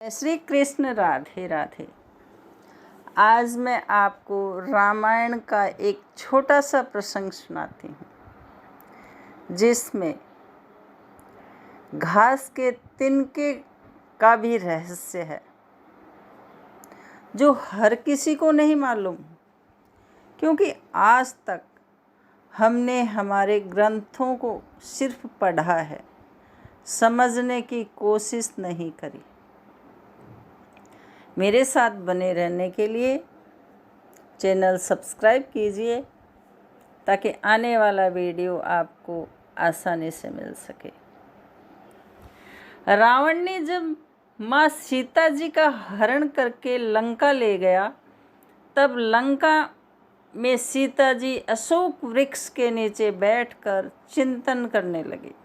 श्री कृष्ण, राधे राधे। आज मैं आपको रामायण का एक छोटा सा प्रसंग सुनाती हूँ, जिसमें घास के तिनके का भी रहस्य है, जो हर किसी को नहीं मालूम, क्योंकि आज तक हमने हमारे ग्रंथों को सिर्फ पढ़ा है, समझने की कोशिश नहीं करी। मेरे साथ बने रहने के लिए चैनल सब्सक्राइब कीजिए, ताकि आने वाला वीडियो आपको आसानी से मिल सके। रावण ने जब माँ सीता जी का हरण करके लंका ले गया, तब लंका में सीता जी अशोक वृक्ष के नीचे बैठकर चिंतन करने लगी।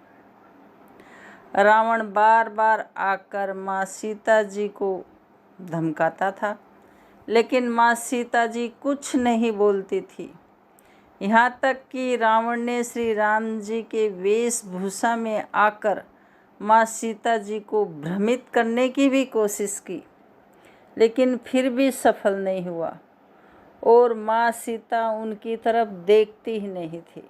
रावण बार बार आकर माँ सीता जी को धमकाता था, लेकिन माँ सीता जी कुछ नहीं बोलती थी। यहाँ तक कि रावण ने श्री राम जी के वेशभूषा में आकर माँ सीता जी को भ्रमित करने की भी कोशिश की, लेकिन फिर भी सफल नहीं हुआ और माँ सीता उनकी तरफ देखती ही नहीं थी।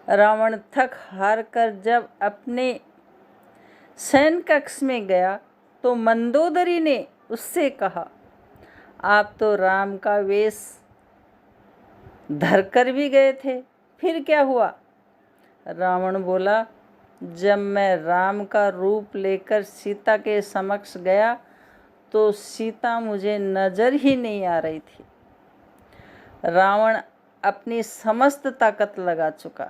रावण थक हार कर जब अपने शयन कक्ष में गया, तो मंदोदरी ने उससे कहा, आप तो राम का वेश धरकर भी गए थे, फिर क्या हुआ? रावण बोला, जब मैं राम का रूप लेकर सीता के समक्ष गया, तो सीता मुझे नजर ही नहीं आ रही थी। रावण अपनी समस्त ताकत लगा चुका,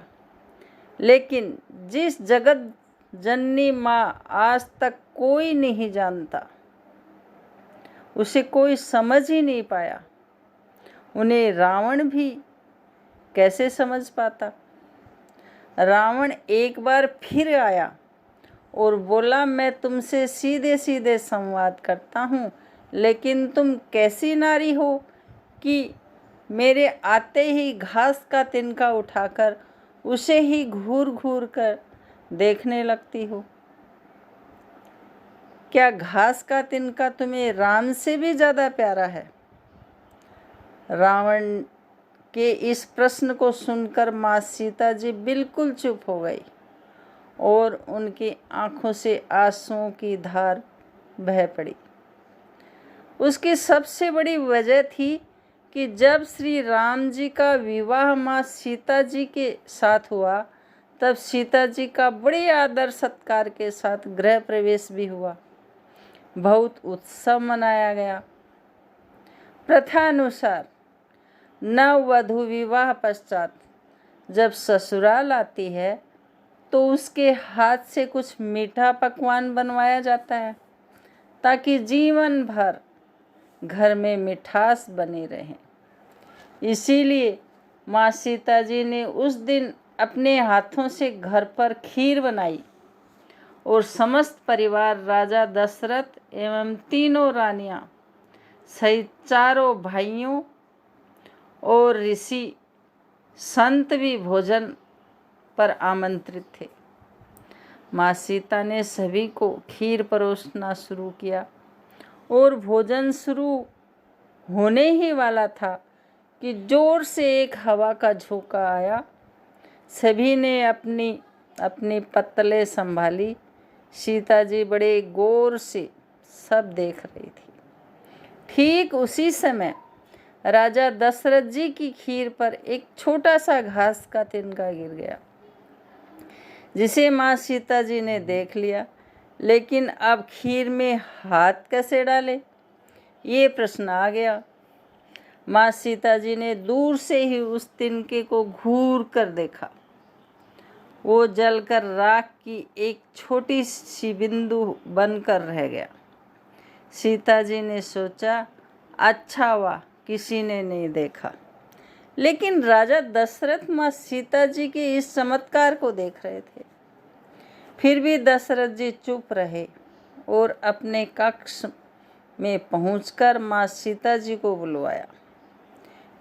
लेकिन जिस जगत जननी माँ आज तक कोई नहीं जानता, उसे कोई समझ ही नहीं पाया, उन्हें रावण भी कैसे समझ पाता? रावण एक बार फिर आया और बोला, मैं तुमसे सीधे सीधे संवाद करता हूँ, लेकिन तुम कैसी नारी हो कि मेरे आते ही घास का तिनका उठाकर उसे ही घूर घूर कर देखने लगती हो। क्या घास का तिनका तुम्हें राम से भी ज़्यादा प्यारा है? रावण के इस प्रश्न को सुनकर माँ सीता जी बिल्कुल चुप हो गई और उनकी आंखों से आंसुओं की धार बह पड़ी। उसकी सबसे बड़ी वजह थी कि जब श्री राम जी का विवाह माँ सीता जी के साथ हुआ, तब सीता जी का बड़े आदर सत्कार के साथ गृह प्रवेश भी हुआ। बहुत उत्सव मनाया गया। प्रथा अनुसार नववधू विवाह पश्चात जब ससुराल आती है, तो उसके हाथ से कुछ मीठा पकवान बनवाया जाता है, ताकि जीवन भर घर में मिठास बनी रहे। इसीलिए माँ सीता जी ने उस दिन अपने हाथों से घर पर खीर बनाई और समस्त परिवार, राजा दशरथ एवं तीनों रानियां सहित चारों भाइयों और ऋषि संत भी भोजन पर आमंत्रित थे। माँ सीता ने सभी को खीर परोसना शुरू किया और भोजन शुरू होने ही वाला था कि जोर से एक हवा का झोंका आया। सभी ने अपनी अपनी पत्तलें संभाली। सीता जी बड़े गौर से सब देख रही थी। ठीक उसी समय राजा दशरथ जी की खीर पर एक छोटा सा घास का तिनका गिर गया, जिसे माँ सीता जी ने देख लिया, लेकिन अब खीर में हाथ कैसे डाले, ये प्रश्न आ गया। माँ सीता जी ने दूर से ही उस तिनके को घूर कर देखा। वो जलकर राख की एक छोटी सी बिंदु बनकर रह गया। सीता जी ने सोचा, अच्छा हुआ किसी ने नहीं देखा। लेकिन राजा दशरथ माँ सीता जी के इस चमत्कार को देख रहे थे। फिर भी दशरथ जी चुप रहे और अपने कक्ष में पहुंचकर माँ सीता जी को बुलवाया।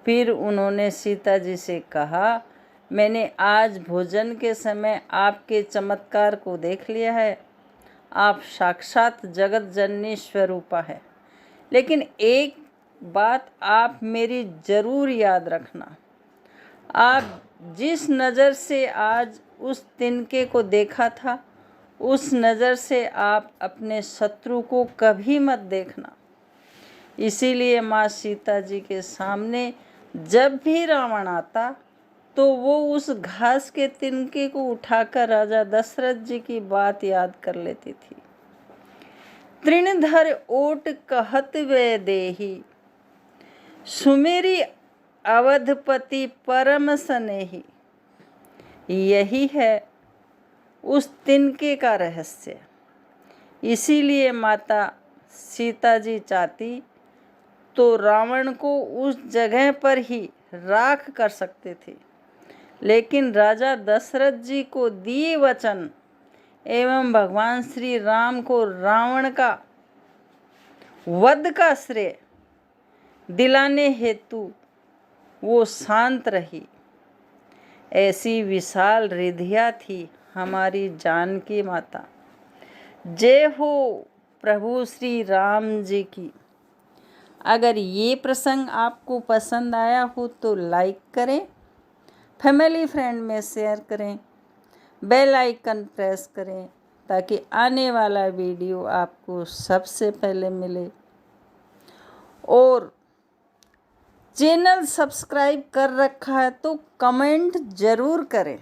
फिर उन्होंने सीता जी से कहा, मैंने आज भोजन के समय आपके चमत्कार को देख लिया है आप साक्षात जगत जननी स्वरूपा है। लेकिन एक बात आप मेरी ज़रूर याद रखना, आप जिस नज़र से आज उस तिनके को देखा था, उस नज़र से आप अपने शत्रु को कभी मत देखना। इसीलिए माँ सीता जी के सामने जब भी रावण आता तो वो उस घास के तिनके को उठाकर राजा दशरथ जी की बात याद कर लेती थी। तृणधर ओट कहत वे देही, सुमेरी अवधपति परम स्नेही। यही है उस तिनके का रहस्य। इसीलिए माता सीता जी चाहती तो रावण को उस जगह पर ही राख कर सकते थे, लेकिन राजा दशरथ जी को दिए वचन एवं भगवान श्री राम को रावण का वध का श्रेय दिलाने हेतु वो शांत रही। ऐसी विशाल रिधिया थी हमारी जानकी माता। जय हो प्रभु श्री राम जी की। अगर ये प्रसंग आपको पसंद आया हो तो लाइक करें, फैमिली फ्रेंड में शेयर करें, बेल आइकन प्रेस करें ताकि आने वाला वीडियो आपको सबसे पहले मिले। और चैनल सब्सक्राइब कर रखा है तो कमेंट ज़रूर करें।